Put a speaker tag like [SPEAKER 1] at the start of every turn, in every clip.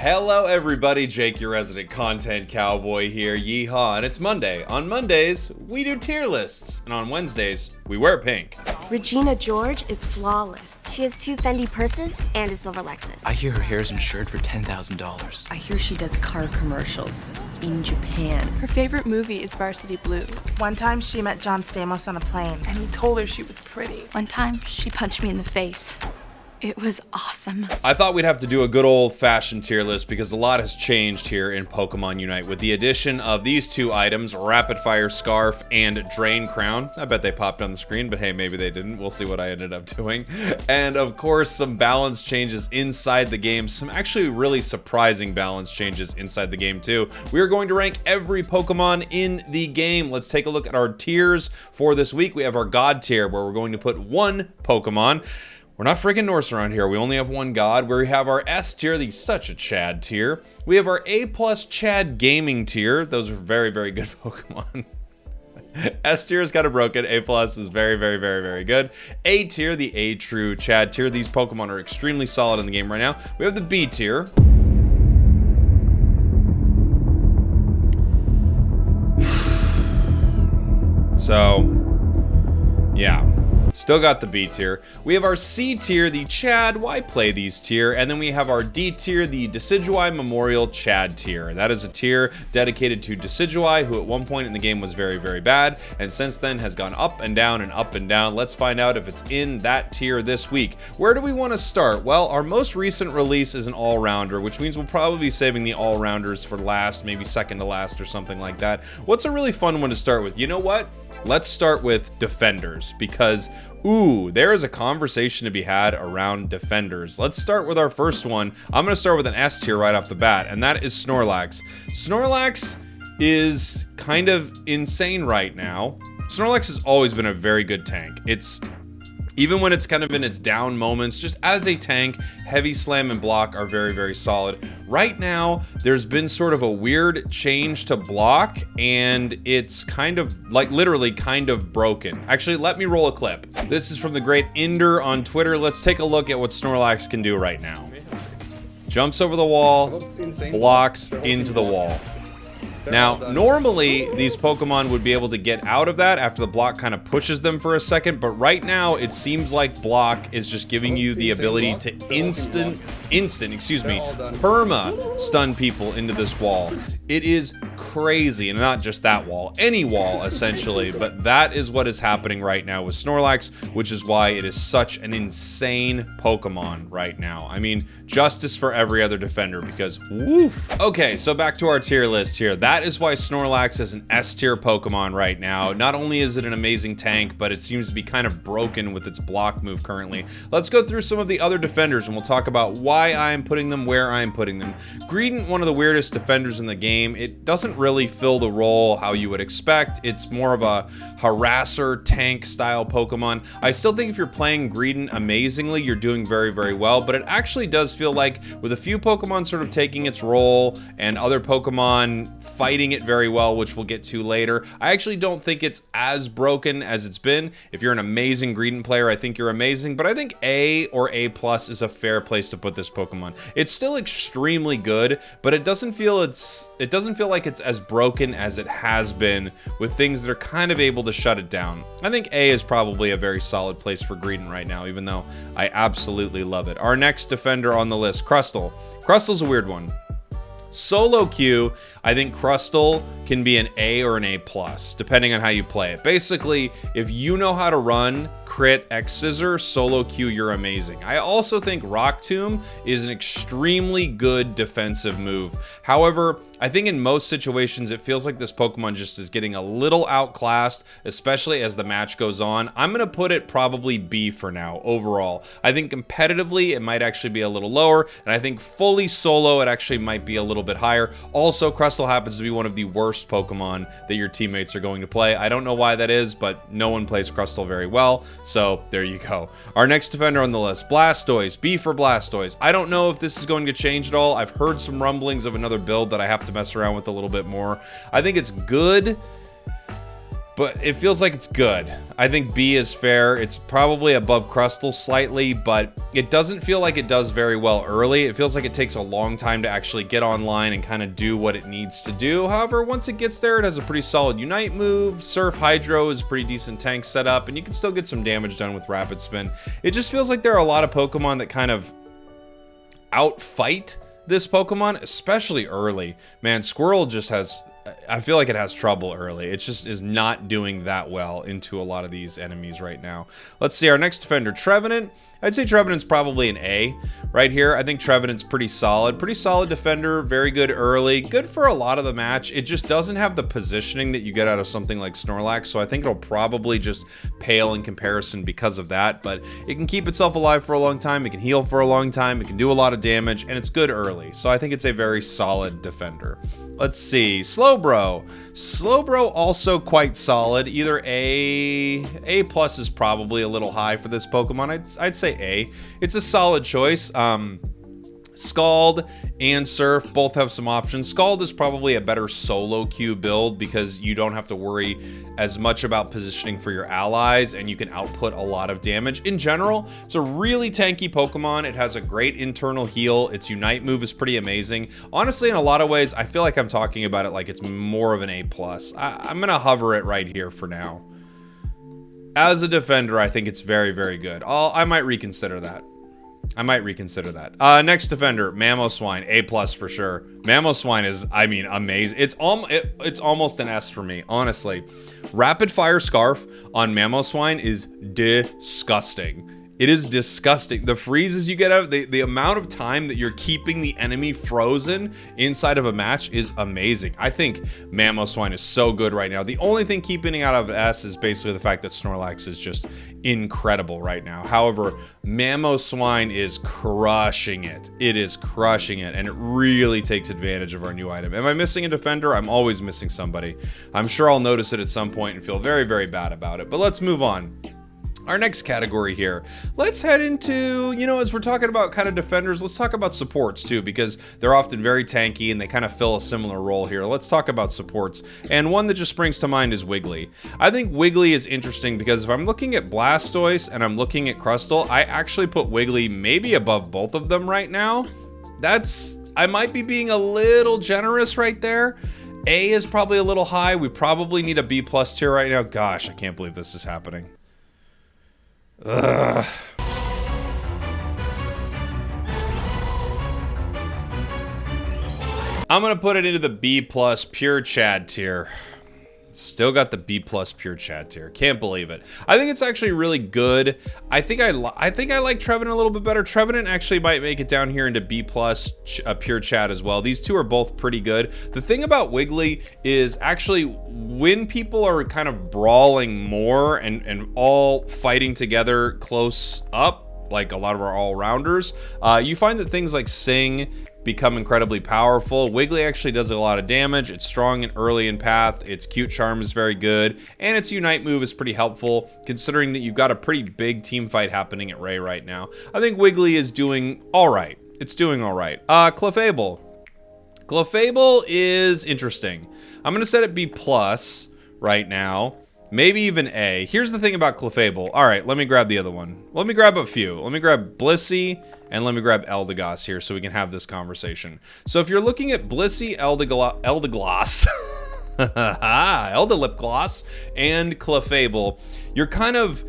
[SPEAKER 1] Hello everybody, Jake, your resident content cowboy here, yeehaw, and it's Monday. On Mondays, we do tier lists, and on Wednesdays, we wear pink.
[SPEAKER 2] Regina George is flawless.
[SPEAKER 3] She has 2 Fendi purses and a silver Lexus.
[SPEAKER 4] I hear her hair's insured for $10,000.
[SPEAKER 2] I hear she does car commercials in Japan.
[SPEAKER 5] Her favorite movie is Varsity Blues.
[SPEAKER 6] One time she met John Stamos on a plane.
[SPEAKER 5] And he told her she was pretty.
[SPEAKER 3] One time, she punched me in the face. It was awesome.
[SPEAKER 1] I thought we'd have to do a good old-fashioned tier list because a lot has changed here in Pokemon Unite with the addition of these two items, Rapid Fire Scarf and Drain Crown. I bet they popped on the screen, but hey, maybe they didn't. We'll see what I ended up doing. And of course, some balance changes inside the game. Some actually really surprising balance changes inside the game too. We are going to rank every Pokemon in the game. Let's take a look at our tiers for this week. We have our God tier where we're going to put one Pokemon. We're not freaking Norse around here. We only have one God. Where we have our S tier, the such a Chad tier. We have our A+ Chad gaming tier. Those are very, very good Pokemon. S tier is kind of broken. A+ is very, very, very, very good. A tier, the A true Chad tier. These Pokemon are extremely solid in the game right now. We have the B tier. So, yeah. Still got the B tier. We have our C tier, the Chad, why play these tier? And then we have our D tier, the Decidueye Memorial Chad tier. That is a tier dedicated to Decidueye, who at one point in the game was very, very bad, and since then has gone up and down and up and down. Let's find out if it's in that tier this week. Where do we want to start? Well, our most recent release is an all-rounder, which means we'll probably be saving the all-rounders for last, maybe second to last or something like that. What's a really fun one to start with? You know what? Let's start with defenders, because ooh, there is a conversation to be had around defenders. Let's start with our first one. I'm going to start with an S tier right off the bat, and that is Snorlax. Snorlax is kind of insane right now. Snorlax has always been a very good tank. Even when it's kind of in its down moments, just as a tank, Heavy Slam and Block are very, very solid. Right now, there's been sort of a weird change to Block, and it's kind of, like, literally kind of broken. Actually, let me roll a clip. This is from the great Ender on Twitter. Let's take a look at what Snorlax can do right now. Jumps over the wall, blocks into the wall. Now, normally, these Pokemon would be able to get out of that after the block kind of pushes them for a second, but right now, it seems like block is just giving you the ability to perma stun people into this wall. It is crazy, and not just that wall, any wall, essentially, but that is what is happening right now with Snorlax, which is why it is such an insane Pokemon right now. I mean, justice for every other defender, because woof. Okay, so back to our tier list here. That is why Snorlax is an S tier Pokemon right now. Not only is it an amazing tank, but it seems to be kind of broken with its block move currently. Let's go through some of the other defenders, and we'll talk about why I am putting them where I am putting them. Greedent, one of the weirdest defenders in the game. It doesn't really fill the role how you would expect. It's more of a harasser tank style Pokemon. I still think if you're playing Greedent amazingly, you're doing very, very well, but it actually does feel like with a few Pokemon sort of taking its role and other Pokemon fighting it very well, which we'll get to later, I actually don't think it's as broken as it's been. If you're an amazing Greedent player, I think you're amazing, but I think A or A+ is a fair place to put this Pokemon. It's still extremely good, but it doesn't feel like it's as broken as it has been with things that are kind of able to shut it down. I think A is probably a very solid place for Greedent right now, even though I absolutely love it. Our next defender on the list, Crustle. Crustle's a weird one. Solo queue, I think Crustle can be an A or an A+, depending on how you play it. Basically, if you know how to run crit X Scissor, solo queue, you're amazing. I also think Rock Tomb is an extremely good defensive move. However, I think in most situations, it feels like this Pokemon just is getting a little outclassed, especially as the match goes on. I'm going to put it probably B for now, overall. I think competitively, it might actually be a little lower, and I think fully solo, it actually might be a little bit higher. Also, Crustle happens to be one of the worst Pokemon that your teammates are going to play. I don't know why that is, but no one plays Crustle very well, so there you go. Our next defender on the list, Blastoise. B for Blastoise. I don't know if this is going to change at all. I've heard some rumblings of another build that I have to mess around with a little bit more. I think it's good. but it feels like it's good. I think B is fair. It's probably above Crustal slightly, but it doesn't feel like it does very well early. It feels like it takes a long time to actually get online and kind of do what it needs to do. However, once it gets there, it has a pretty solid Unite move. Surf Hydro is a pretty decent tank setup, and you can still get some damage done with Rapid Spin. It just feels like there are a lot of Pokemon that kind of outfight this Pokemon, especially early. Man, Squirrel just has... I feel like it has trouble early. It just is not doing that well into a lot of these enemies right now. Let's see, our next defender, Trevenant. I'd say Trevenant's probably an A right here. I think Trevenant's pretty solid defender, very good early, good for a lot of the match. It just doesn't have the positioning that you get out of something like Snorlax, so I think it'll probably just pale in comparison because of that, but it can keep itself alive for a long time, it can heal for a long time, it can do a lot of damage, and it's good early, so I think it's a very solid defender. Let's see, Slowbro. Slowbro also quite solid, either A plus is probably a little high for this Pokemon. I'd say A. It's a solid choice. Scald and Surf both have some options. Scald is probably a better solo queue build because you don't have to worry as much about positioning for your allies and you can output a lot of damage. In general, it's a really tanky Pokemon. It has a great internal heal. Its Unite move is pretty amazing. Honestly, in a lot of ways, I feel like I'm talking about it like it's more of an A+. I'm going to hover it right here for now. As a defender, I think it's very, very good. I might reconsider that. Next defender, Mamoswine, A+ for sure. Mamoswine is, I mean, amazing. It's almost an S for me, honestly. Rapid Fire Scarf on Mamoswine is disgusting. It is disgusting. The freezes you get out, the amount of time that you're keeping the enemy frozen inside of a match is amazing. I think Mamoswine is so good right now. The only thing keeping it out of S is basically the fact that Snorlax is just incredible right now. However, Mamoswine is crushing it. It is crushing it, and it really takes advantage of our new item. Am I missing a defender? I'm always missing somebody. I'm sure I'll notice it at some point and feel very, very bad about it. But let's move on. Our next category here, let's head into, as we're talking about kind of defenders, let's talk about supports too, because they're often very tanky and they kind of fill a similar role here. Let's talk about supports. And one that just springs to mind is Wiggly. I think Wiggly is interesting because if I'm looking at Blastoise and I'm looking at Crustal, I actually put Wiggly maybe above both of them right now. I might be being a little generous right there. A is probably a little high. We probably need a B+ tier right now. Gosh, I can't believe this is happening. Ugh. I'm gonna put it into the B+ pure Chad tier. Still got the B+ pure Chad tier. Can't believe it. I think it's actually really good. I think I like Trevenant a little bit better. Trevenant actually might make it down here into B+ pure Chad as well. These two are both pretty good. The thing about Wiggly is actually when people are kind of brawling more and all fighting together close up, like a lot of our all-rounders, you find that things like Sing become incredibly powerful. Wiggly actually does a lot of damage. It's strong and early in path. Its cute charm is very good, and its Unite move is pretty helpful considering that you've got a pretty big team fight happening at Ray right now. I think Wiggly is doing all right. It's doing all right. Clefable. Clefable is interesting. I'm gonna set it B+ right now. Maybe even A. Here's the thing about Clefable. All right, let me grab the other one. Let me grab a few. Let me grab Blissey, and let me grab Eldegoss here so we can have this conversation. So if you're looking at Blissey, Eldegloss, Eldelip Gloss, and Clefable, you're kind of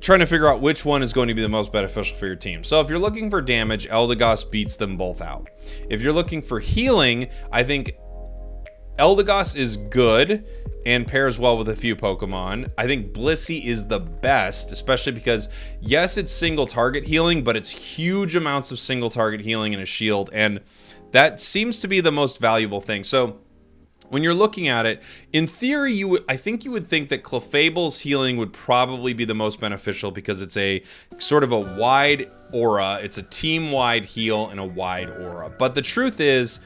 [SPEAKER 1] trying to figure out which one is going to be the most beneficial for your team. So if you're looking for damage, Eldegoss beats them both out. If you're looking for healing, I think Eldegoss is good and pairs well with a few Pokemon. I think Blissey is the best, especially because, yes, it's single target healing, but it's huge amounts of single target healing and a shield, and that seems to be the most valuable thing. So when you're looking at it, in theory, I think you would think that Clefable's healing would probably be the most beneficial because it's a sort of a wide aura. It's a team-wide heal and a wide aura. But the truth is,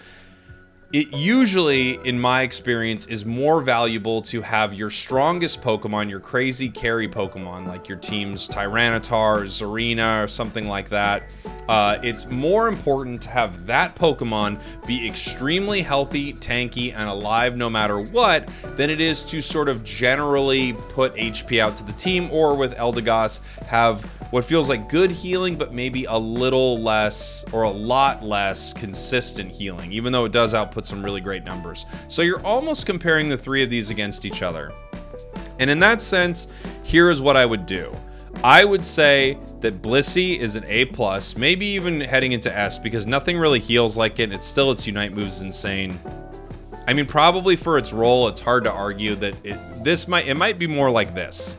[SPEAKER 1] it usually, in my experience, is more valuable to have your strongest Pokemon, your crazy carry Pokemon, like your team's Tyranitar, Zarina, or something like that. It's more important to have that Pokemon be extremely healthy, tanky, and alive no matter what, than it is to sort of generally put HP out to the team, or with Eldegoss, have what feels like good healing, but maybe a little less or a lot less consistent healing, even though it does output some really great numbers. So you're almost comparing the three of these against each other. And in that sense, here is what I would do. I would say that Blissey is an A+, maybe even heading into S, because nothing really heals like it, and its Unite move is insane. I mean, probably for its role, it's hard to argue that it might be more like this.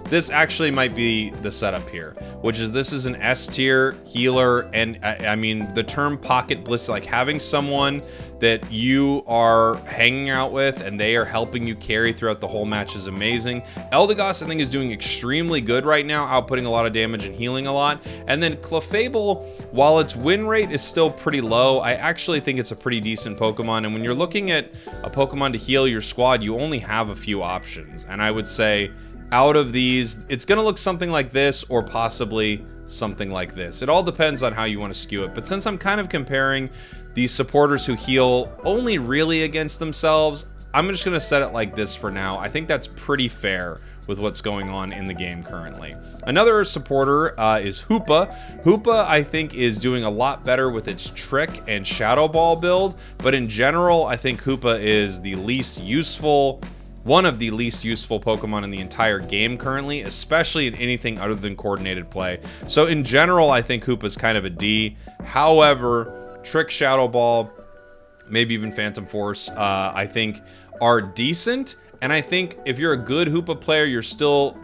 [SPEAKER 1] This actually might be the setup here, which is this is an S tier healer, and I mean the term pocket bliss, like having someone that you are hanging out with and they are helping you carry throughout the whole match is amazing. Eldegoss, I think, is doing extremely good right now, outputting a lot of damage and healing a lot. And then Clefable, while its win rate is still pretty low, I actually think it's a pretty decent Pokemon. And when you're looking at a Pokemon to heal your squad, you only have a few options. And I would say, out of these, it's going to look something like this or possibly something like this. It all depends on how you want to skew it. But since I'm kind of comparing these supporters who heal only really against themselves, I'm just going to set it like this for now. I think that's pretty fair with what's going on in the game currently. Another supporter is Hoopa. Hoopa, I think, is doing a lot better with its Trick and Shadow Ball build. But in general, I think Hoopa is the least useful, one of the least useful Pokemon in the entire game currently, especially in anything other than coordinated play. So in general, I think Hoopa's kind of a D. However, Trick, Shadow Ball, maybe even Phantom Force, I think are decent. And I think if you're a good Hoopa player, you're still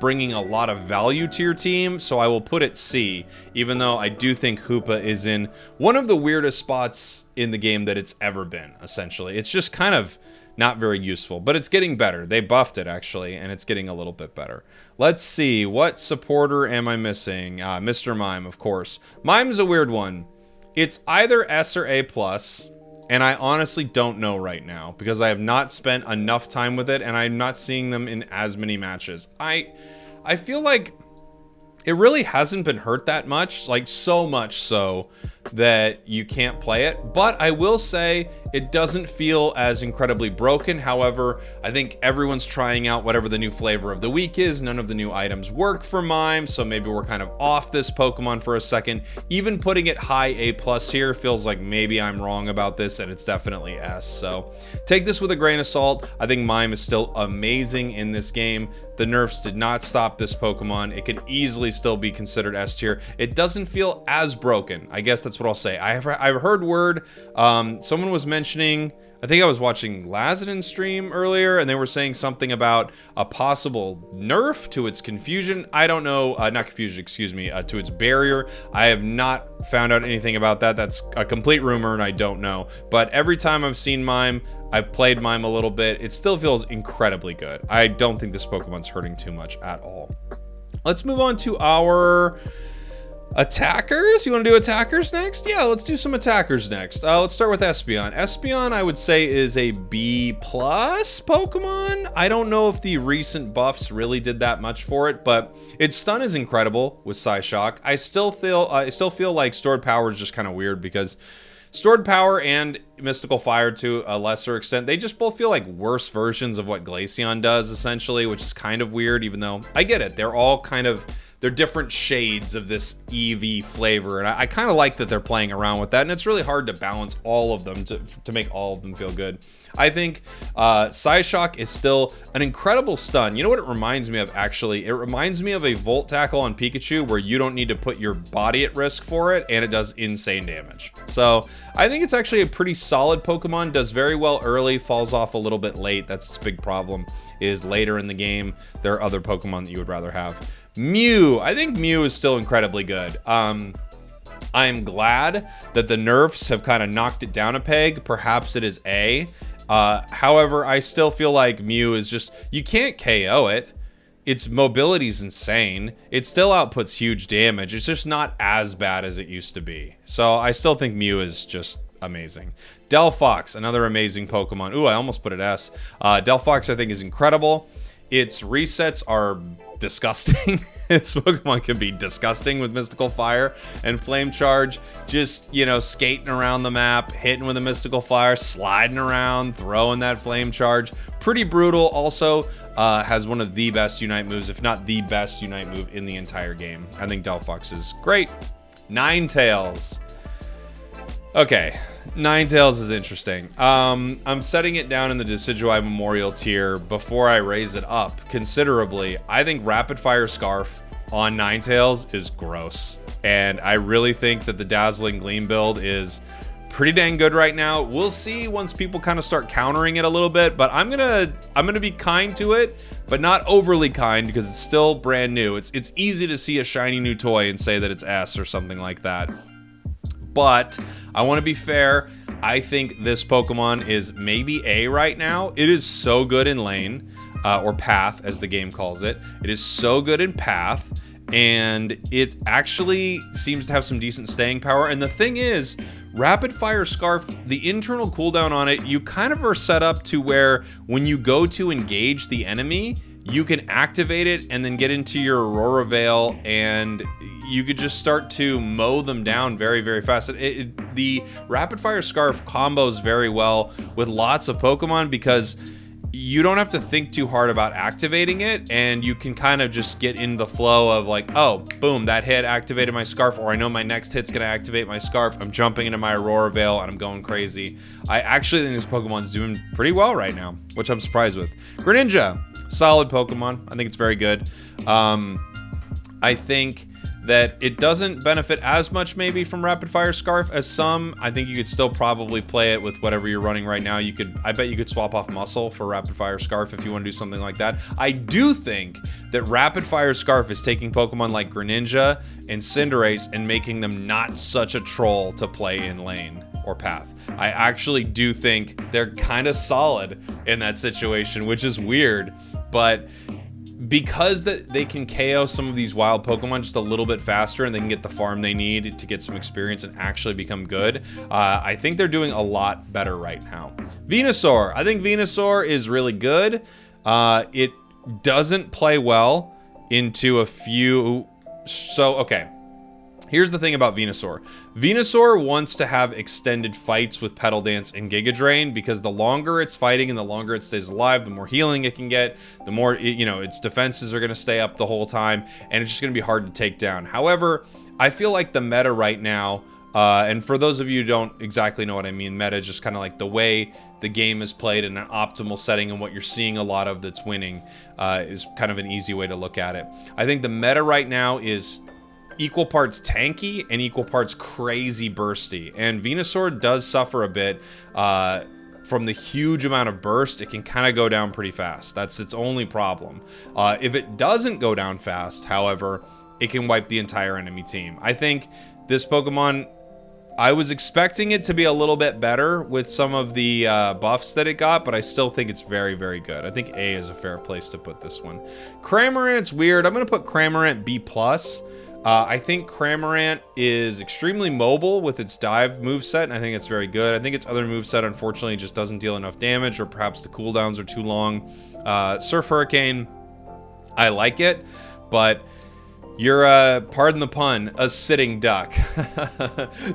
[SPEAKER 1] bringing a lot of value to your team. So I will put it C, even though I do think Hoopa is in one of the weirdest spots in the game that it's ever been, essentially. It's just kind of not very useful, but it's getting better. They buffed it, actually, and it's getting a little bit better. Let's see. What supporter am I missing? Mr. Mime, of course. Mime's a weird one. It's either S or A+, and I honestly don't know right now because I have not spent enough time with it, and I'm not seeing them in as many matches. I feel like it really hasn't been hurt that much, like so much so that you can't play it. But I will say it doesn't feel as incredibly broken. However, I think everyone's trying out whatever the new flavor of the week is. None of the new items work for Mime, so maybe we're kind of off this Pokemon for a second. Even putting it high A+ here feels like maybe I'm wrong about this, and it's definitely S. So take this with a grain of salt. I think Mime is still amazing in this game. The nerfs did not stop this Pokemon. It could easily still be considered S tier. It doesn't feel as broken. I guess that's what I'll say. I've heard word, someone was mentioning, I think I was watching Lazadin's stream earlier, and they were saying something about a possible nerf to its confusion. I don't know, not confusion, excuse me, to its barrier. I have not found out anything about that. That's a complete rumor, and I don't know. But every time I've seen Mime, I've played Mime a little bit, it still feels incredibly good. I don't think this Pokemon's hurting too much at all. Let's move on to our attackers. You want to do attackers next? Yeah, let's do some attackers next. Let's start with Espeon. Espeon, I would say, is a B+ Pokemon. I don't know if the recent buffs really did that much for it, but its stun is incredible with Psyshock. I still feel like Stored Power is just kind of weird because Stored Power and Mystical Fire, to a lesser extent, they just both feel like worse versions of what Glaceon does, essentially, which is kind of weird, even though I get it. They're all kind of, they're different shades of this EV flavor, and I kind of like that they're playing around with that, and it's really hard to balance all of them to make all of them feel good. I think Psyshock is still an incredible stun. You know what it reminds me of, actually? It reminds me of a Volt Tackle on Pikachu where you don't need to put your body at risk for it, and it does insane damage. So I think it's actually a pretty solid Pokemon. Does very well early, falls off a little bit late. That's its big problem, is later in the game, there are other Pokemon that you would rather have. Mew. I think Mew is still incredibly good. I'm glad that the nerfs have kind of knocked it down a peg. Perhaps it is A. However, I still feel like Mew is just, you can't KO it. Its mobility is insane. It still outputs huge damage. It's just not as bad as it used to be. So I still think Mew is just amazing. Delphox, another amazing Pokemon. Ooh, I almost put it S. Delphox, I think, is incredible. Its resets are disgusting. This Pokemon can be disgusting with Mystical Fire and Flame Charge. Just, you know, skating around the map, hitting with a Mystical Fire, sliding around, throwing that Flame Charge. Pretty brutal. Also has one of the best Unite moves, if not the best Unite move in the entire game. I think Delphox is great. Ninetales. Okay, Ninetales is interesting. I'm setting it down in the Decidueye Memorial tier before I raise it up considerably. I think Rapid Fire Scarf on Ninetales is gross. And I really think that the Dazzling Gleam build is pretty dang good right now. We'll see once people kind of start countering it a little bit, but I'm gonna be kind to it, but not overly kind because it's still brand new. It's easy to see a shiny new toy and say that it's S or something like that. But I want to be fair. I think this Pokemon is maybe A right now. It is so good in lane, or path as the game calls it. It is so good in path, and it actually seems to have some decent staying power. And the thing is, Rapid Fire Scarf, the internal cooldown on it, you kind of are set up to where when you go to engage the enemy, you can activate it and then get into your Aurora Veil, and you could just start to mow them down very, very fast. The Rapid Fire Scarf combos very well with lots of Pokemon because you don't have to think too hard about activating it, and you can kind of just get in the flow of like, oh, boom, that hit activated my Scarf, or I know my next hit's gonna activate my Scarf. I'm jumping into my Aurora Veil and I'm going crazy. I actually think this Pokemon's doing pretty well right now, which I'm surprised with. Greninja, solid Pokemon. I think it's very good. I think that it doesn't benefit as much maybe from Rapid Fire Scarf as some. I think you could still probably play it with whatever you're running right now. I bet you could swap off Muscle for Rapid Fire Scarf if you want to do something like that. I do think that Rapid Fire Scarf is taking Pokemon like Greninja and Cinderace and making them not such a troll to play in lane or path. I actually do think they're kind of solid in that situation, which is weird, but because they can KO some of these wild Pokemon just a little bit faster and they can get the farm they need to get some experience and actually become good, I think they're doing a lot better right now. Venusaur. I think Venusaur is really good. It doesn't play well into a few... So, okay. Here's the thing about Venusaur. Venusaur wants to have extended fights with Petal Dance and Giga Drain because the longer it's fighting and the longer it stays alive, the more healing it can get, the more, its defenses are going to stay up the whole time, and it's just going to be hard to take down. However, I feel like the meta right now, and for those of you who don't exactly know what I mean, meta is just kind of like the way the game is played in an optimal setting, and what you're seeing a lot of that's winning is kind of an easy way to look at it. I think the meta right now is equal parts tanky and equal parts crazy bursty, and Venusaur does suffer a bit from the huge amount of burst. It can kind of go down pretty fast. That's its only problem. If it doesn't go down fast, however, it can wipe the entire enemy team. I think this Pokemon, I was expecting it to be a little bit better with some of the buffs that it got, but I still think it's very, very good. I think A is a fair place to put this one. Cramorant's weird. I'm going to put Cramorant B+. I think Cramorant is extremely mobile with its dive moveset, and I think it's very good. I think its other moveset, unfortunately, just doesn't deal enough damage, or perhaps the cooldowns are too long. Surf Hurricane, I like it, but you're, pardon the pun, a sitting duck.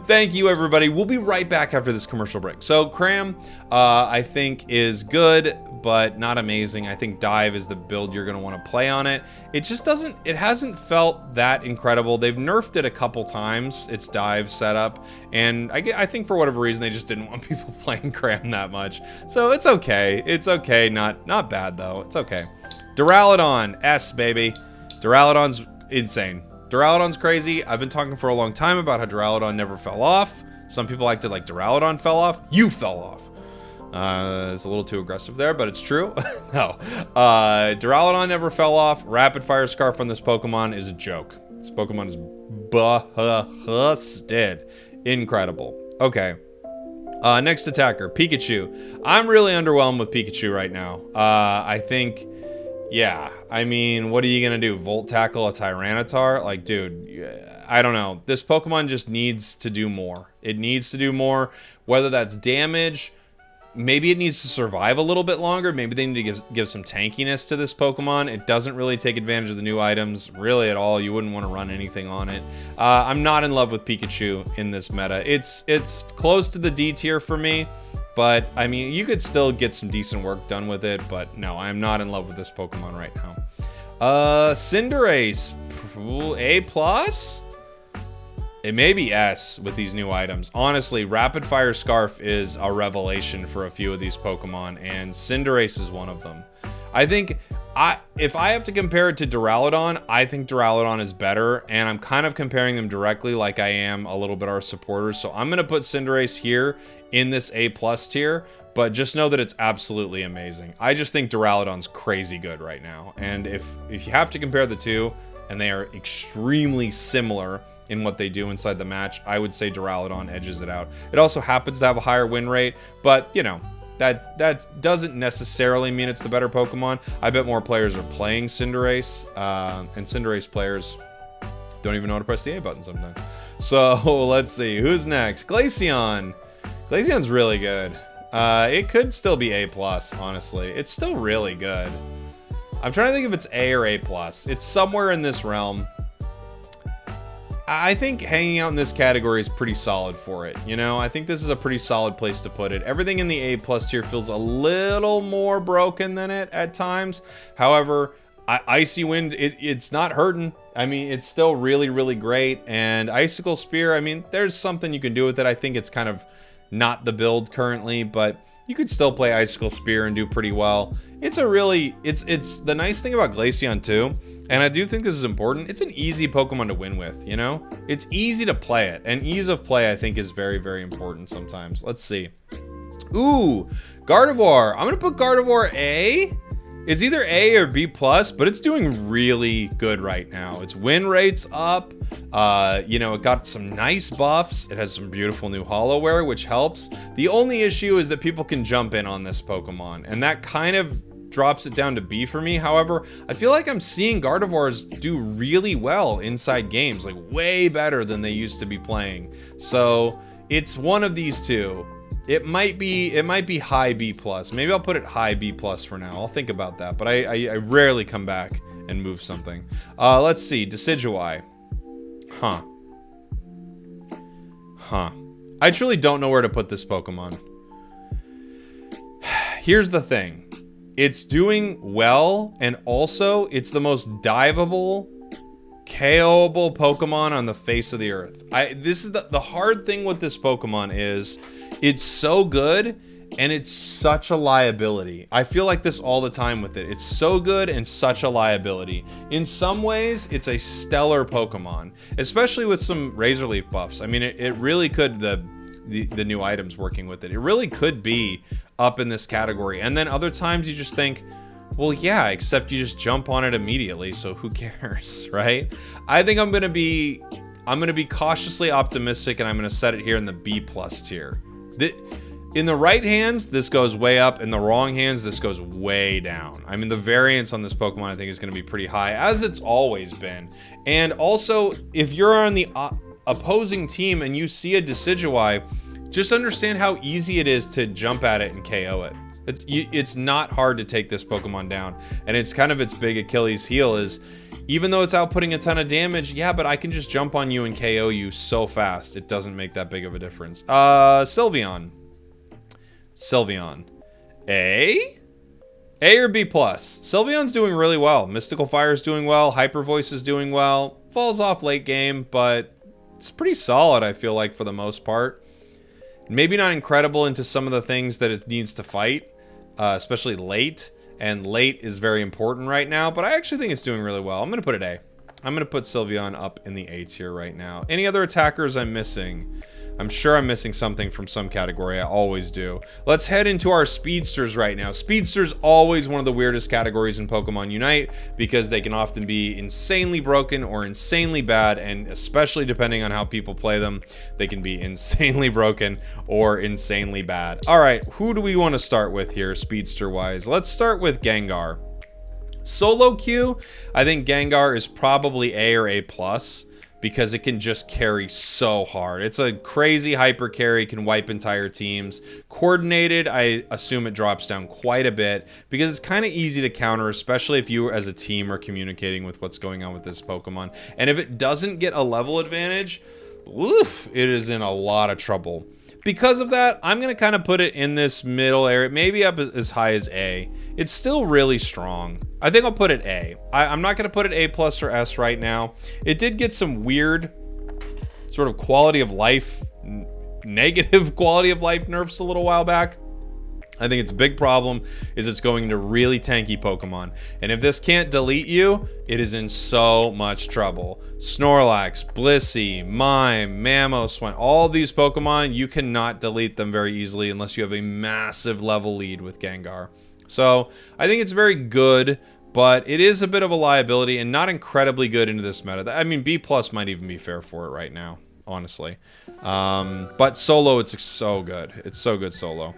[SPEAKER 1] Thank you, everybody. We'll be right back after this commercial break. So, Cram, I think is good, but not amazing. I think Dive is the build you're going to want to play on it. It just doesn't, it hasn't felt that incredible. They've nerfed it a couple times, its Dive setup, and I think for whatever reason, they just didn't want people playing Cram that much. So, it's okay. It's okay. Not bad, though. It's okay. Duraludon, S, baby. Duraludon's insane. Duraludon's crazy. I've been talking for a long time about how Duraludon never fell off. Some people acted like Duraludon fell off. You fell off. It's a little too aggressive there, but it's true. No. Duraludon never fell off. Rapid Fire Scarf on this Pokemon is a joke. This Pokemon is busted. Incredible. Okay. Next attacker, Pikachu. I'm really underwhelmed with Pikachu right now. I think... Yeah, I mean, what are you going to do? Volt Tackle a Tyranitar? Like, dude, I don't know. This Pokemon just needs to do more. It needs to do more. Whether that's damage, maybe it needs to survive a little bit longer. Maybe they need to give some tankiness to this Pokemon. It doesn't really take advantage of the new items really at all. You wouldn't want to run anything on it. I'm not in love with Pikachu in this meta. It's close to the D tier for me, but I mean, you could still get some decent work done with it, but no, I'm not in love with this Pokemon right now. Cinderace, A+? It may be S with these new items. Honestly, Rapid Fire Scarf is a revelation for a few of these Pokemon, and Cinderace is one of them. I think if I have to compare it to Duraludon, I think Duraludon is better, and I'm kind of comparing them directly like I am a little bit our supporters. So I'm going to put Cinderace here in this A+ tier, but just know that it's absolutely amazing. I just think Duraludon's crazy good right now, and if you have to compare the two, and they are extremely similar in what they do inside the match, I would say Duraludon edges it out. It also happens to have a higher win rate, but you know, that doesn't necessarily mean it's the better Pokemon. I bet more players are playing Cinderace, and Cinderace players don't even know how to press the A button sometimes. So let's see, who's next? Glaceon. Glaceon's really good. It could still be A+, honestly. It's still really good. I'm trying to think if it's A or A+. It's somewhere in this realm. I think hanging out in this category is pretty solid for it. You know, I think this is a pretty solid place to put it. Everything in the A+ tier feels a little more broken than it at times. However, Icy Wind, it's not hurting. I mean, it's still really, really great. And Icicle Spear, I mean, there's something you can do with it. I think it's kind of not the build currently, but you could still play Icicle Spear and do pretty well. It's a really, it's the nice thing about Glaceon too, and I do think this is important, it's an easy Pokemon to win with, you know? It's easy to play it, and ease of play I think is very, very important sometimes. Let's see. Ooh, Gardevoir. I'm gonna put Gardevoir A. It's either A or B+, but it's doing really good right now. Its win rate's up. You know, it got some nice buffs. It has some beautiful new Hollowware, which helps. The only issue is that people can jump in on this Pokemon, and that kind of drops it down to B for me. However, I feel like I'm seeing Gardevoirs do really well inside games, like way better than they used to be playing. So it's one of these two. It might be high B+. Maybe I'll put it high B+ for now. I'll think about that, but I rarely come back and move something. Let's see, Decidueye. Huh. I truly don't know where to put this Pokemon. Here's the thing. It's doing well, and also it's the most diveable, KO'able Pokemon on the face of the earth. This is the hard thing with this Pokemon is it's so good and it's such a liability. I feel like this all the time with it. It's so good and such a liability. In some ways, it's a stellar Pokemon, especially with some Razor Leaf buffs. I mean, it really could, the new items working with it, it really could be up in this category. And then other times you just think, well, yeah, except you just jump on it immediately, so who cares, right? I think I'm gonna be cautiously optimistic, and I'm gonna set it here in the B+ tier. In the right hands, this goes way up. In the wrong hands, this goes way down. I mean, the variance on this Pokemon, I think, is gonna be pretty high, as it's always been. And also, if you're on the opposing team and you see a Decidueye, just understand how easy it is to jump at it and KO it. It's not hard to take this Pokemon down, and it's kind of its big Achilles heel is, even though it's outputting a ton of damage, yeah, but I can just jump on you and KO you so fast, it doesn't make that big of a difference. Sylveon. A? A or B+? Sylveon's doing really well. Mystical Fire's doing well. Hyper Voice is doing well. Falls off late game, but it's pretty solid, I feel like, for the most part. Maybe not incredible into some of the things that it needs to fight, especially late. And late is very important right now, but I actually think it's doing really well. I'm going to put it A. I'm going to put Sylveon up in the A tier right now. Any other attackers I'm missing? I'm sure I'm missing something from some category. I always do. Let's head into our Speedsters right now. Speedsters always one of the weirdest categories in Pokemon Unite because they can often be insanely broken or insanely bad, and especially depending on how people play them, they can be insanely broken or insanely bad. All right, who do we want to start with here, Speedster-wise? Let's start with Gengar. Solo queue, I think Gengar is probably A or A+. because it can just carry so hard. It's a crazy hyper carry, can wipe entire teams. Coordinated, I assume it drops down quite a bit because it's kind of easy to counter, especially if you as a team are communicating with what's going on with this Pokemon. And if it doesn't get a level advantage, oof, it is in a lot of trouble. Because of that, I'm going to kind of put it in this middle area, maybe up as high as A. It's still really strong. I think I'll put it A. I'm not going to put it A plus or S right now. It did get some weird sort of quality of life, negative quality of life nerfs a little while back. I think its big problem is it's going to really tanky Pokemon. And if this can't delete you, it is in so much trouble. Snorlax, Blissey, Mime, Mamoswine, all these Pokemon, you cannot delete them very easily unless you have a massive level lead with Gengar. So I think it's very good, but it is a bit of a liability and not incredibly good into this meta. I mean, B plus might even be fair for it right now, honestly. But solo, it's so good. It's so good solo.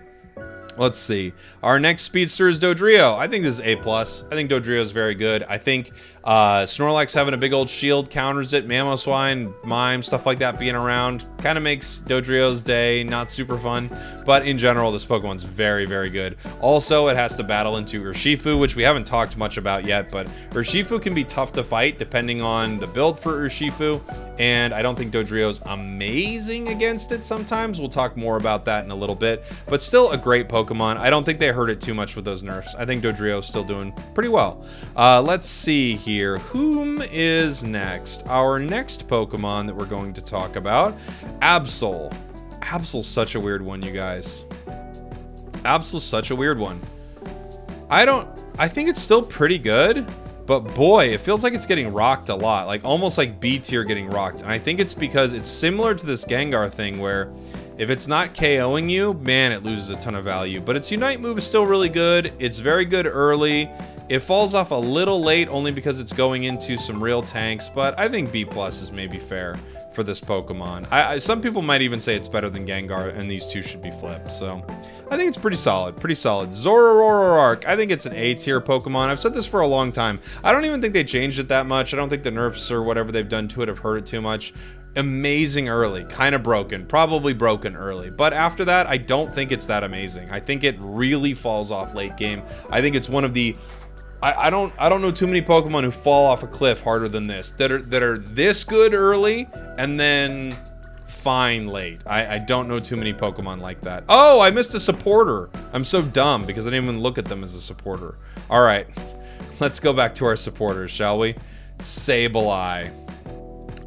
[SPEAKER 1] Let's see. Our next speedster is Dodrio. I think this is A+. I think Dodrio is very good. I think Snorlax having a big old shield counters it. Mamoswine, Mime, stuff like that being around kind of makes Dodrio's day not super fun. But in general, this Pokemon's very, very good. Also, it has to battle into URSHIFU, which we haven't talked much about yet. But URSHIFU can be tough to fight depending on the build for URSHIFU. And I don't think Dodrio's amazing against it sometimes. We'll talk more about that in a little bit. But still a great Pokemon. I don't think they hurt it too much with those nerfs. I think Dodrio's still doing pretty well. Let's see here. Whom is next? Our next Pokemon that we're going to talk about, Absol. Absol's such a weird one, you guys. Absol's such a weird one. I think it's still pretty good, but boy, it feels like it's getting rocked a lot. Like almost like B tier getting rocked. And I think it's because it's similar to this Gengar thing where if it's not KOing you, man, it loses a ton of value. But its Unite move is still really good. It's very good early. It falls off a little late only because it's going into some real tanks, but I think B plus is maybe fair for this Pokemon. Some people might even say it's better than Gengar, and these two should be flipped. So I think it's pretty solid, pretty solid. Zoroark, I think it's an A tier Pokemon. I've said this for a long time. I don't even think they changed it that much. I don't think the nerfs or whatever they've done to it have hurt it too much. Amazing early, kind of broken, probably broken early, but after that I don't think it's that amazing. I think it really falls off late game. I think it's one of the I don't know too many Pokemon who fall off a cliff harder than this, that are this good early and then fine late. I don't know too many Pokemon like that. Oh, I missed a supporter. I'm so dumb because I didn't even look at them as a supporter. All right, let's go back to our supporters, shall we? Sableye.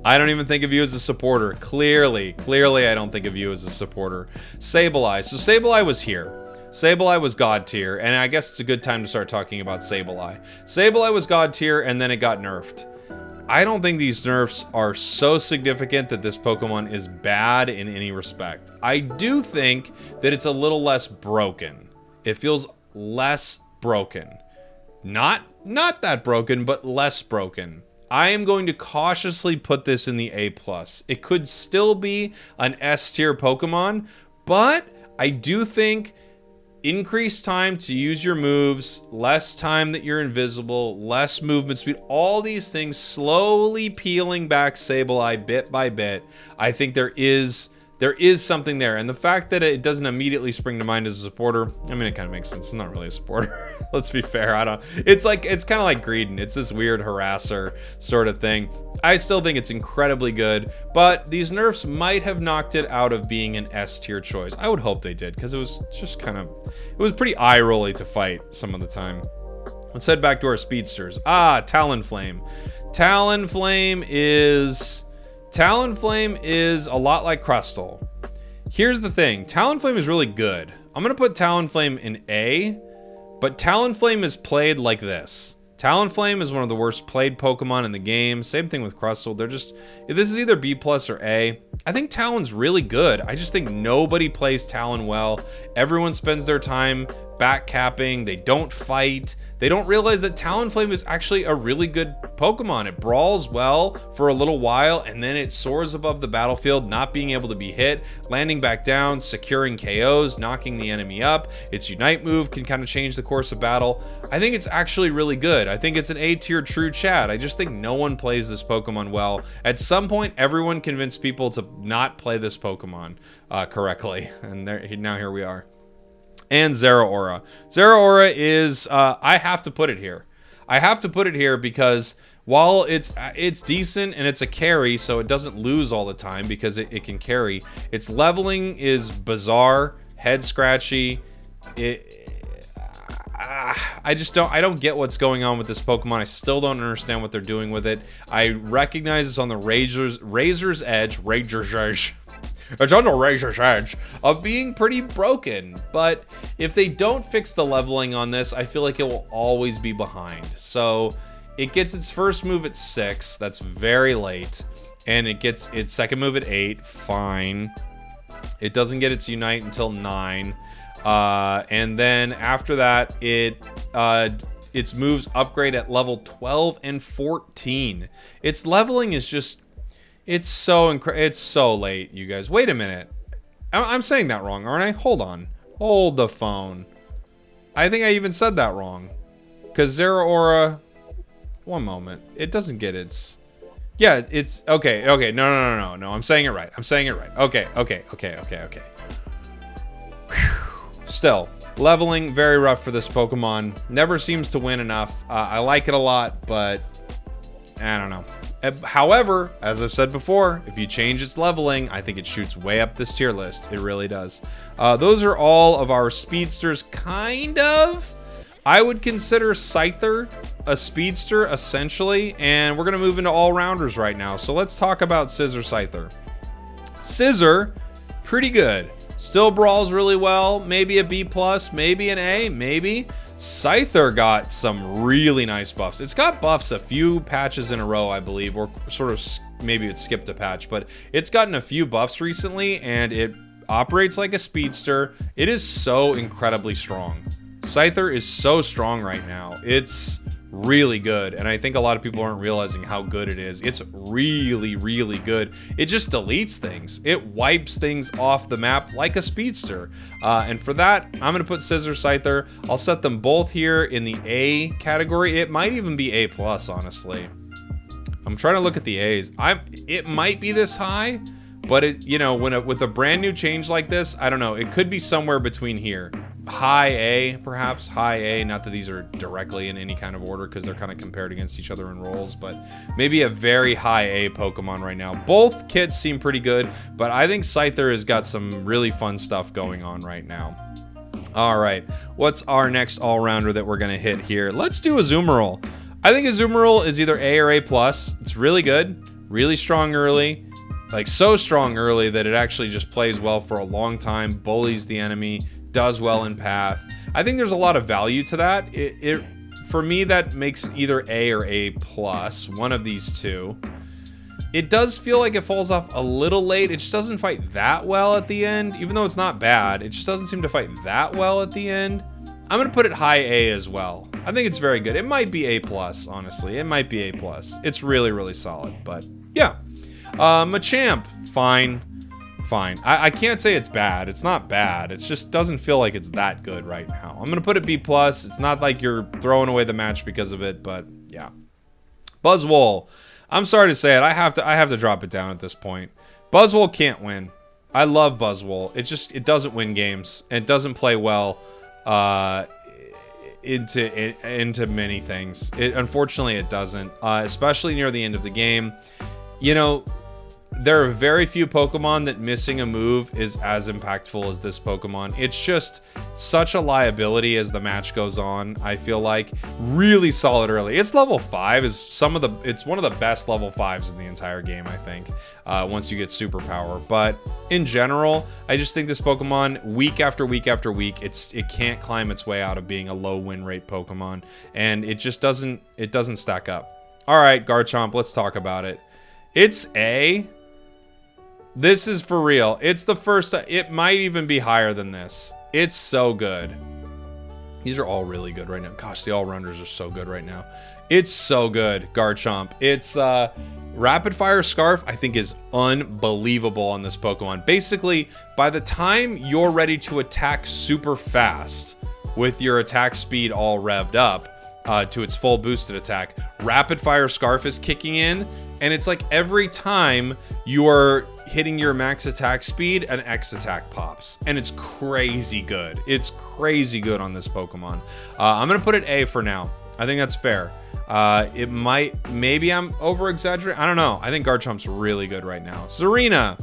[SPEAKER 1] I don't even think of you as a supporter. Clearly, I don't think of you as a supporter. Sableye. So Sableye was here. Sableye was God tier, and I guess it's a good time to start talking about Sableye. Sableye was God tier, and then it got nerfed. I don't think these nerfs are so significant that this Pokemon is bad in any respect. I do think that it's a little less broken. It feels less broken. Not that broken, but less broken. I am going to cautiously put this in the A+. It could still be an S tier Pokemon, but I do think increased time to use your moves, less time that you're invisible, less movement speed, all these things slowly peeling back Sableye bit by bit. I think there is something there, and the fact that it doesn't immediately spring to mind as a supporter, I mean, it kind of makes sense. It's not really a supporter. Let's be fair. It's kind of like Greedent. It's this weird harasser sort of thing. I still think it's incredibly good, but these nerfs might have knocked it out of being an S tier choice. I would hope they did, because it was just it was pretty eye rolly to fight some of the time. Let's head back to our speedsters. Talonflame. Talonflame is a lot like Crustle. Here's the thing. Talonflame is really good. I'm going to put Talonflame in A, but Talonflame is played like this. Talonflame is one of the worst played Pokemon in the game. Same thing with Crustle. This is either B plus or A. I think Talon's really good. I just think nobody plays Talon well. Everyone spends their time backcapping. They don't fight. They don't realize that Talonflame is actually a really good Pokemon. It brawls well for a little while, and then it soars above the battlefield, not being able to be hit, landing back down, securing KOs, knocking the enemy up. Its Unite move can kind of change the course of battle. I think it's actually really good. I think it's an A-tier true Chad. I just think no one plays this Pokemon well. At some point, everyone convinced people to not play this Pokemon correctly, and now here we are. And Zeraora. Zeraora is, I have to put it here. I have to put it here because while it's decent and it's a carry, so it doesn't lose all the time because it can carry, its leveling is bizarre, head scratchy. I don't get what's going on with this Pokemon. I still don't understand what they're doing with it. I recognize it's on the razor's edge. It's on the razor's edge of being pretty broken, but if they don't fix the leveling on this, I feel like it will always be behind. So it gets its first move at 6, that's very late, and it gets its second move at 8, fine. It doesn't get its Unite until 9, and then after that, its moves upgrade at level 12 and 14. Its leveling is just... It's so late, you guys. Wait a minute. I'm saying that wrong, aren't I? Hold on. Hold the phone. I think I even said that wrong. Because Zeraora... One moment. It doesn't get its... Yeah, it's... Okay. No. I'm saying it right. Okay. Whew. Still, leveling, very rough for this Pokemon. Never seems to win enough. I like it a lot, but... I don't know. However, as I've said before, if you change its leveling, I think it shoots way up this tier list. It really does. Those are all of our speedsters, kind of. I would consider Scyther a speedster, essentially, and we're going to move into all-rounders right now. So let's talk about Scissor Scyther. Scissor, pretty good. Still brawls really well. Maybe a B+, maybe an A, maybe. Scyther got some really nice buffs. It's got buffs a few patches in a row, I believe, or sort of maybe it skipped a patch, but it's gotten a few buffs recently, and it operates like a speedster. It is so incredibly strong. Scyther is so strong right now. It's really good, and I think a lot of people aren't realizing how good it is. It's really, really good. It just deletes things. It wipes things off the map like a speedster. And for that, I'm going to put Scissor Scyther. I'll set them both here in the A category. It might even be A+, honestly. I'm trying to look at the A's. It might be this high, but it, you know, with a brand new change like this, I don't know. It could be somewhere between here. High A, perhaps. High A, not that these are directly in any kind of order because they're kind of compared against each other in roles, but maybe a very high A Pokemon right now. Both kits seem pretty good, but I think Scyther has got some really fun stuff going on right now. All right, what's our next all-rounder that we're going to hit here? Let's do Azumarill. I think Azumarill is either A or A+. It's really good, really strong early. Like, so strong early that it actually just plays well for a long time, bullies the enemy, does well in path. I think there's a lot of value to that. For me, that makes either A or A+, one of these two. It does feel like it falls off a little late. It just doesn't fight that well at the end, even though it's not bad. It just doesn't seem to fight that well at the end. I'm gonna put it high A as well. I think it's very good. It might be A+, honestly. It might be A+. It's really, really solid, but yeah. Machamp, fine. I can't say it's bad. It's not bad. It just doesn't feel like it's that good right now. I'm gonna put it B+. It's not like you're throwing away the match because of it, but yeah. Buzzwole. I'm sorry to say it. I have to drop it down at this point. Buzzwole can't win. I love Buzzwole. It doesn't win games. It doesn't play well into many things. Unfortunately, it doesn't. Especially near the end of the game. You know, there are very few Pokemon that missing a move is as impactful as this Pokemon. It's just such a liability as the match goes on. I feel like really solid early. It's level 5 is it's one of the best level 5s in the entire game, I think, once you get superpower. But in general, I just think this Pokemon week after week after week, it can't climb its way out of being a low win rate Pokemon, and it just doesn't stack up. All right, Garchomp, let's talk about it. It's A. This is for real. It's the first. It might even be higher than this. It's so good. These are all really good right now. Gosh, the all-rounders are so good right now. It's so good, Garchomp. It's Rapid Fire Scarf, I think, is unbelievable on this Pokemon. Basically, by the time you're ready to attack super fast with your attack speed all revved up to its full boosted attack, Rapid Fire Scarf is kicking in, and it's like every time you're hitting your max attack speed, an X attack pops, and it's crazy good. It's crazy good on this Pokemon. I'm gonna put it A for now. I think that's fair. Maybe I'm over exaggerating. I don't know. I think Garchomp's really good right now. Serena,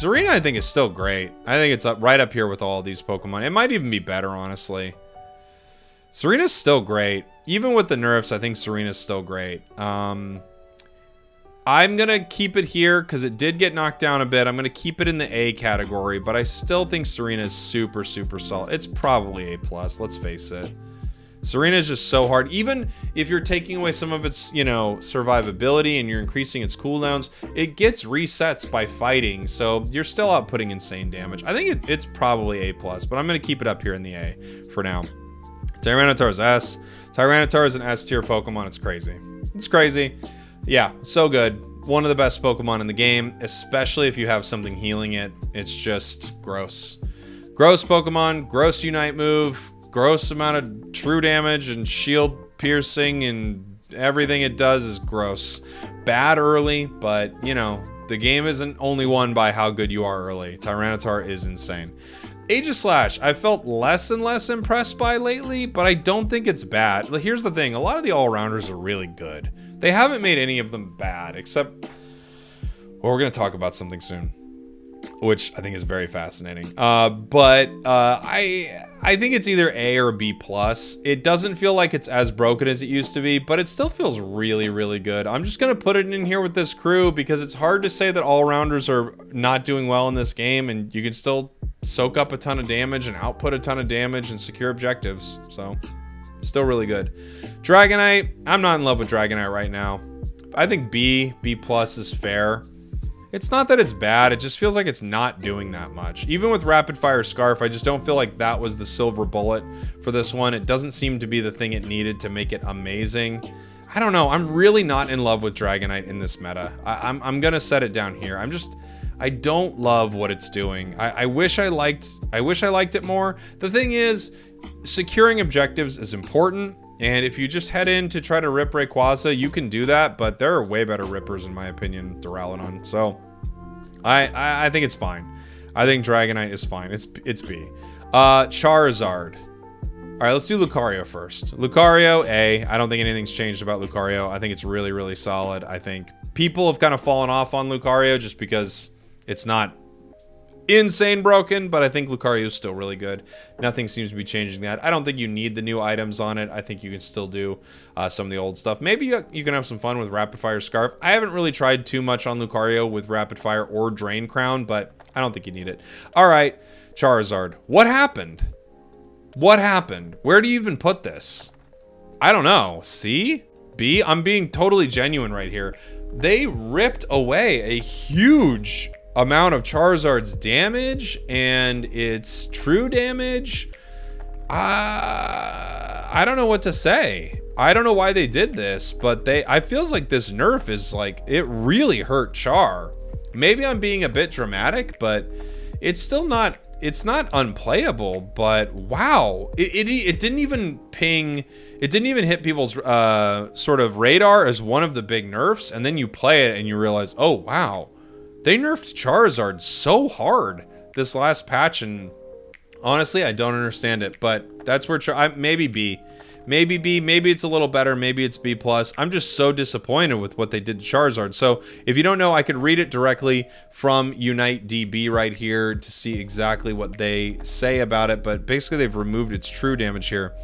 [SPEAKER 1] I think is still great. I think it's right up here with all these Pokemon. It might even be better, honestly. Serena's still great. Even with the nerfs, I think Serena's still great. I'm going to keep it here because it did get knocked down a bit. I'm going to keep it in the A category, but I still think Serena is super, super solid. It's probably A+, let's face it. Serena is just so hard. Even if you're taking away some of its, survivability and you're increasing its cooldowns, it gets resets by fighting, so you're still outputting insane damage. I think it's probably A+, but I'm going to keep it up here in the A for now. Tyranitar is S. Tyranitar is an S tier Pokemon. It's crazy. It's crazy. Yeah, so good. One of the best Pokemon in the game, especially if you have something healing it. It's just gross. Gross Pokemon, gross Unite move, gross amount of true damage and shield piercing, and everything it does is gross. Bad early, but, the game isn't only won by how good you are early. Tyranitar is insane. Aegislash, I felt less and less impressed by lately, but I don't think it's bad. Here's the thing, a lot of the all-rounders are really good. They haven't made any of them bad, except... Well, we're going to talk about something soon, which I think is very fascinating. But I think it's either A or B+. It doesn't feel like it's as broken as it used to be, but it still feels really, really good. I'm just going to put it in here with this crew because it's hard to say that all-rounders are not doing well in this game, and you can still soak up a ton of damage and output a ton of damage and secure objectives. So, still really good. Dragonite, I'm not in love with Dragonite right now. I think B+ is fair. It's not that it's bad, it just feels like it's not doing that much. Even with Rapid Fire Scarf, I just don't feel like that was the silver bullet for this one. It doesn't seem to be the thing it needed to make it amazing. I don't know, I'm really not in love with Dragonite in this meta. I'm gonna set it down here. I don't love what it's doing. I wish I liked it more. The thing is, securing objectives is important, and if you just head in to try to rip Rayquaza, you can do that, but there are way better rippers in my opinion, Duraludon. So I think it's fine. I think Dragonite is fine. It's B. Charizard. All right, let's do Lucario first. Lucario, A. I don't think anything's changed about Lucario. I think it's really, really solid. I think people have kind of fallen off on Lucario just because it's not insane broken, but I think Lucario is still really good. Nothing seems to be changing that. I don't think you need the new items on it. I think you can still do some of the old stuff. Maybe you can have some fun with Rapid Fire Scarf. I haven't really tried too much on Lucario with Rapid Fire or Drain Crown, but I don't think you need it. All right, Charizard. What happened? What happened? Where do you even put this? I don't know. C? B? I'm being totally genuine right here. They ripped away a huge amount of Charizard's damage and its true damage. I don't know what to say. I don't know why they did this, but I feels like this nerf is like, it really hurt Char. Maybe I'm being a bit dramatic, but it's still not, it's not unplayable, but wow. It didn't even ping, it didn't even hit people's sort of radar as one of the big nerfs, and then you play it and you realize, oh wow, they nerfed Charizard so hard this last patch, and honestly, I don't understand it, but that's where maybe B. Maybe B, maybe it's a little better, maybe it's B+. I'm just so disappointed with what they did to Charizard. So if you don't know, I could read it directly from Unite DB right here to see exactly what they say about it, but basically they've removed its true damage here.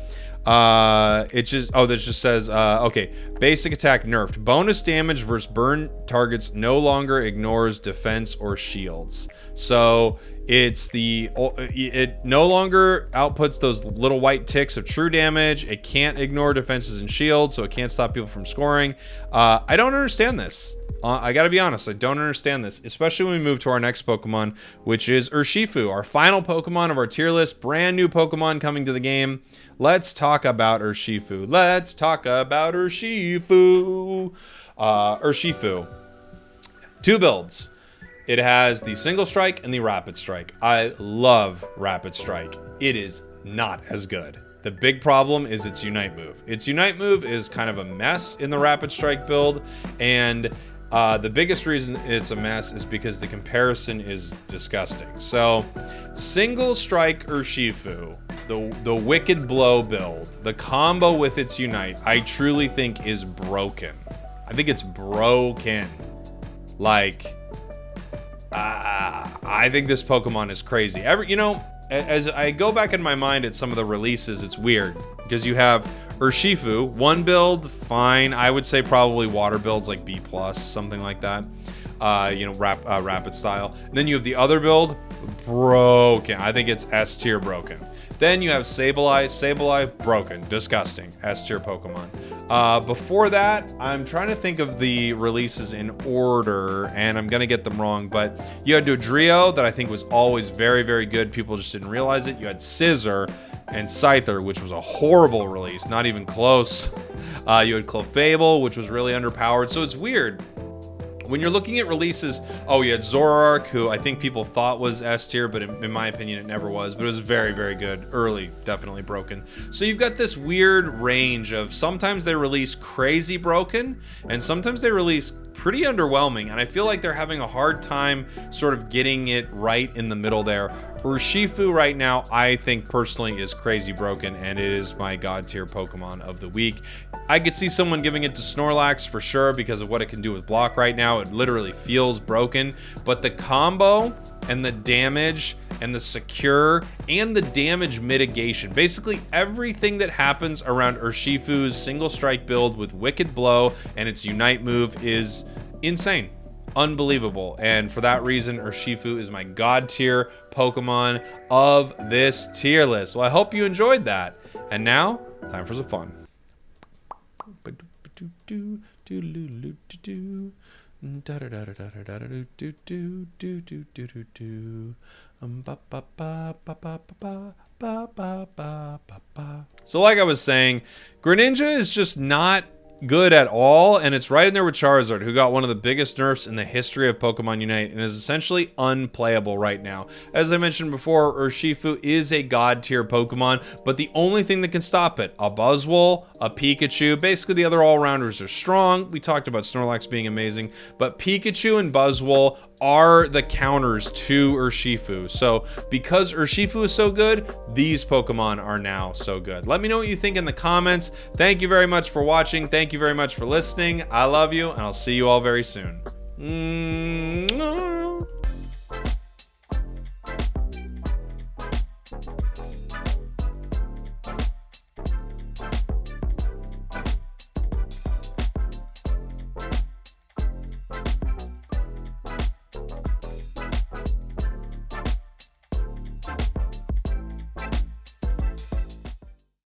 [SPEAKER 1] It just, oh, this just says, okay, basic attack nerfed. Bonus damage versus burn targets no longer ignores defense or shields. So it no longer outputs those little white ticks of true damage. It can't ignore defenses and shields, so it can't stop people from scoring. I don't understand this. I gotta be honest, I don't understand this, especially when we move to our next Pokemon, which is Urshifu, our final Pokemon of our tier list. Brand new Pokemon coming to the game. Let's talk about Urshifu. Let's talk about Urshifu. Urshifu. 2 builds. It has the Single Strike and the Rapid Strike. I love Rapid Strike. It is not as good. The big problem is its Unite move. Its Unite move is kind of a mess in the Rapid Strike build, and the biggest reason it's a mess is because the comparison is disgusting. So, Single Strike Urshifu, the Wicked Blow build, the combo with its Unite, I truly think is broken. I think it's broken. Like, I think this Pokemon is crazy. As I go back in my mind at some of the releases, it's weird because you have Urshifu, 1 build, fine. I would say probably water builds like B+, something like that. Rapid style. And then you have the other build, broken. I think it's S tier broken. Then you have Sableye, broken, disgusting, S tier Pokemon. Before that, I'm trying to think of the releases in order, and I'm gonna get them wrong, but you had Dodrio, that I think was always very, very good. People just didn't realize it. You had Scissor and Scyther, which was a horrible release, not even close. You had Clefable, which was really underpowered. So it's weird. When you're looking at releases, you had Zoroark, who I think people thought was S tier, but in my opinion, it never was. But it was very, very good. Early, definitely broken. So you've got this weird range of sometimes they release crazy broken, and sometimes they release pretty underwhelming. And I feel like they're having a hard time sort of getting it right in the middle there. Urshifu right now, I think personally is crazy broken, and it is my god tier Pokemon of the week. I could see someone giving it to Snorlax for sure because of what it can do with block right now. It literally feels broken, but the combo and the damage and the secure and the damage mitigation, basically everything that happens around Urshifu's Single Strike build with Wicked Blow and its Unite move is insane. Unbelievable. And for that reason, Urshifu is my god tier Pokemon of this tier list. Well, I hope you enjoyed that. And now, time for some fun. So like I was saying, Greninja is just not good at all, and it's right in there with Charizard, who got one of the biggest nerfs in the history of Pokemon Unite and is essentially unplayable right now. As I mentioned before, Urshifu is a god tier Pokemon, but the only thing that can stop it, a Buzzwole, a Pikachu, basically the other all-rounders are strong. We talked about Snorlax being amazing, but Pikachu and Buzzwole are the counters to Urshifu. So because Urshifu is so good, these Pokemon are now so good. Let me know what you think in the comments. Thank you very much for watching. Thank you very much for listening. I love you, and I'll see you all very soon.